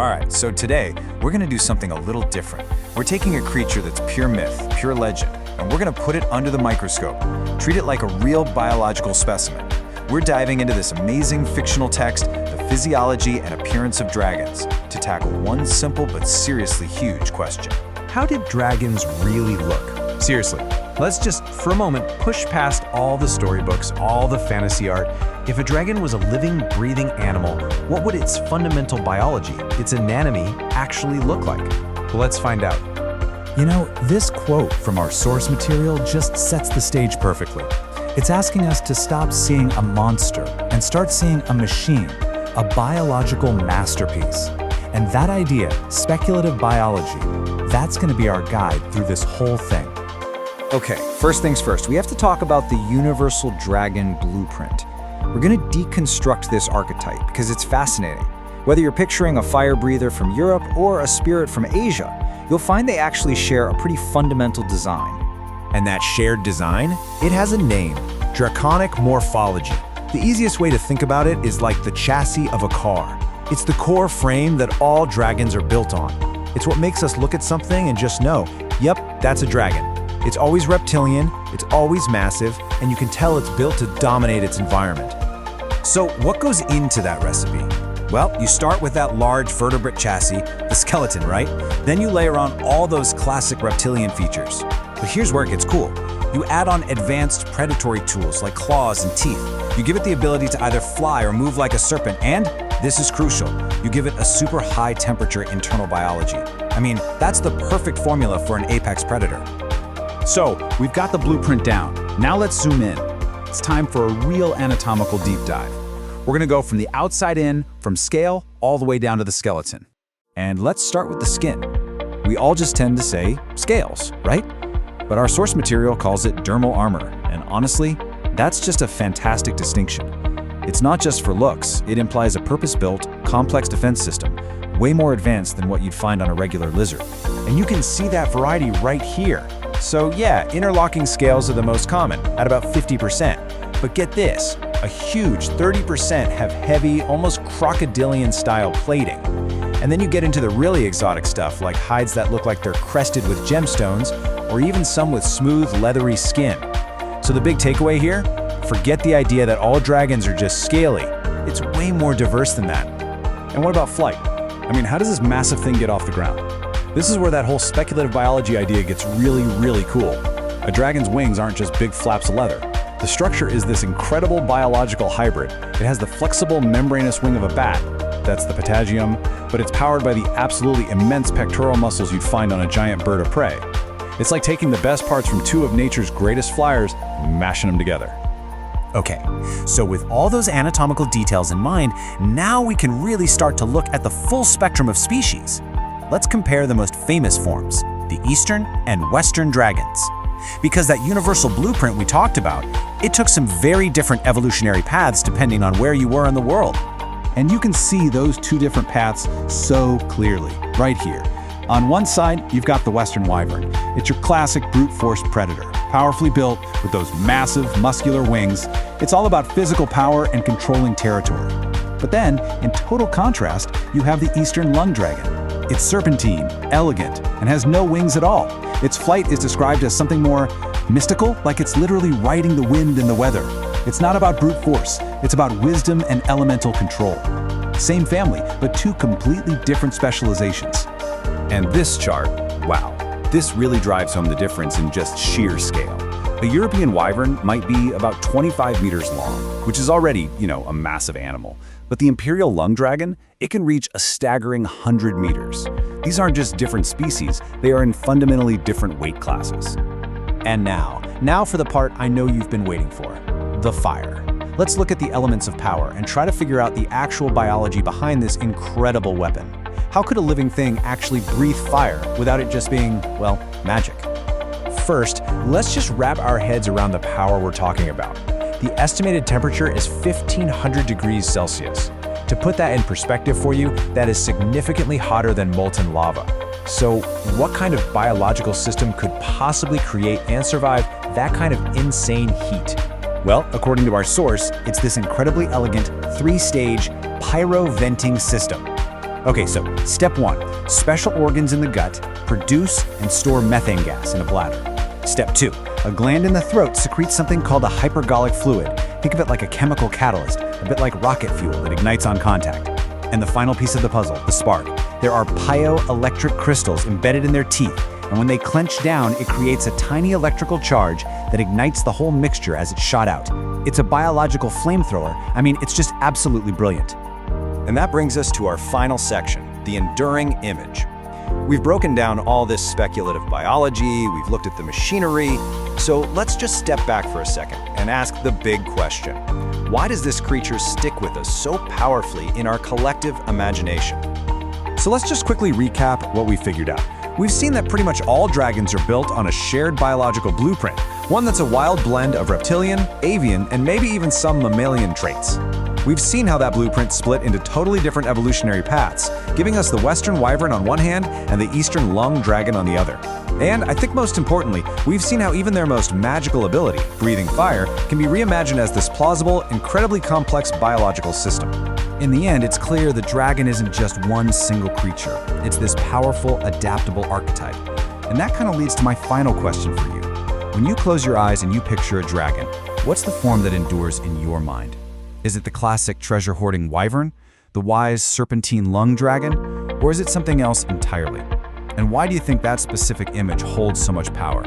All right, so today we're gonna do something a little different. We're taking a creature that's pure myth, pure legend, and we're gonna put it under the microscope, treat it like a real biological specimen. We're diving into this amazing fictional text, the physiology and appearance of dragons, to tackle one simple but seriously huge question. How did dragons really look? Seriously, let's just, for a moment, push past all the storybooks, all the fantasy art. If a dragon was a living, breathing animal, what would its fundamental biology, its anatomy, actually look like? Well, let's find out. You know, this quote from our source material just sets the stage perfectly. It's asking us to stop seeing a monster and start seeing a machine, a biological masterpiece. And that idea, speculative biology, that's going to be our guide through this whole thing. Okay, first things first, we have to talk about the universal dragon blueprint. We're gonna deconstruct this archetype because it's fascinating. Whether you're picturing a fire breather from Europe or a spirit from Asia, you'll find they actually share a pretty fundamental design. And that shared design, it has a name, draconic morphology. The easiest way to think about it is like the chassis of a car. It's the core frame that all dragons are built on. It's what makes us look at something and just know, yep, that's a dragon. It's always reptilian, it's always massive, and you can tell it's built to dominate its environment. So what goes into that recipe? Well, you start with that large vertebrate chassis, the skeleton, right? Then you layer on all those classic reptilian features. But here's where it gets cool. You add on advanced predatory tools like claws and teeth. You give it the ability to either fly or move like a serpent, and this is crucial, you give it a super high temperature internal biology. I mean, that's the perfect formula for an apex predator. So, we've got the blueprint down. Now let's zoom in. It's time for a real anatomical deep dive. We're gonna go from the outside in, from scale, all the way down to the skeleton. And let's start with the skin. We all just tend to say scales, right? But our source material calls it dermal armor, and honestly, that's just a fantastic distinction. It's not just for looks, it implies a purpose-built, complex defense system, way more advanced than what you'd find on a regular lizard. And you can see that variety right here. So yeah, interlocking scales are the most common, at about 50%. But get this, a huge 30% have heavy, almost crocodilian-style plating. And then you get into the really exotic stuff, like hides that look like they're crested with gemstones, or even some with smooth, leathery skin. So the big takeaway here? Forget the idea that all dragons are just scaly. It's way more diverse than that. And what about flight? I mean, how does this massive thing get off the ground? This is where that whole speculative biology idea gets really, really cool. A dragon's wings aren't just big flaps of leather. The structure is this incredible biological hybrid. It has the flexible membranous wing of a bat, that's the patagium, but it's powered by the absolutely immense pectoral muscles you'd find on a giant bird of prey. It's like taking the best parts from two of nature's greatest flyers and mashing them together. Okay, so with all those anatomical details in mind, now we can really start to look at the full spectrum of species. Let's compare the most famous forms, the Eastern and Western dragons. Because that universal blueprint we talked about, it took some very different evolutionary paths depending on where you were in the world. And you can see those two different paths so clearly, right here. On one side, you've got the Western wyvern. It's your classic brute force predator, powerfully built with those massive muscular wings. It's all about physical power and controlling territory. But then, in total contrast, you have the Eastern lung dragon. It's serpentine, elegant, and has no wings at all. Its flight is described as something more mystical, like it's literally riding the wind and the weather. It's not about brute force, it's about wisdom and elemental control. Same family, but two completely different specializations. And this chart, wow, this really drives home the difference in just sheer scale. A European wyvern might be about 25 meters long, which is already, a massive animal. But the imperial lung dragon, it can reach a staggering 100 meters. These aren't just different species, they are in fundamentally different weight classes. And now for the part I know you've been waiting for, the fire. Let's look at the elements of power and try to figure out the actual biology behind this incredible weapon. How could a living thing actually breathe fire without it just being, well, magic? First, let's just wrap our heads around the power we're talking about. The estimated temperature is 1,500 degrees Celsius. To put that in perspective for you, that is significantly hotter than molten lava. So what kind of biological system could possibly create and survive that kind of insane heat? Well, according to our source, it's this incredibly elegant 3-stage pyroventing system. Okay, so step 1, special organs in the gut produce and store methane gas in a bladder. Step 2, a gland in the throat secretes something called a hypergolic fluid. Think of it like a chemical catalyst, a bit like rocket fuel that ignites on contact. And the final piece of the puzzle, the spark. There are piezoelectric crystals embedded in their teeth, and when they clench down, it creates a tiny electrical charge that ignites the whole mixture as it's shot out. It's a biological flamethrower. I mean, it's just absolutely brilliant. And that brings us to our final section, the enduring image. We've broken down all this speculative biology, we've looked at the machinery, so let's just step back for a second and ask the big question. Why does this creature stick with us so powerfully in our collective imagination? So let's just quickly recap what we figured out. We've seen that pretty much all dragons are built on a shared biological blueprint, one that's a wild blend of reptilian, avian, and maybe even some mammalian traits. We've seen how that blueprint split into totally different evolutionary paths, giving us the western wyvern on one hand and the eastern lung dragon on the other. And I think most importantly, we've seen how even their most magical ability, breathing fire, can be reimagined as this plausible, incredibly complex biological system. In the end, it's clear the dragon isn't just one single creature. It's this powerful, adaptable archetype. And that kind of leads to my final question for you. When you close your eyes and you picture a dragon, what's the form that endures in your mind? Is it the classic treasure-hoarding wyvern, the wise serpentine lung dragon, or is it something else entirely? And why do you think that specific image holds so much power?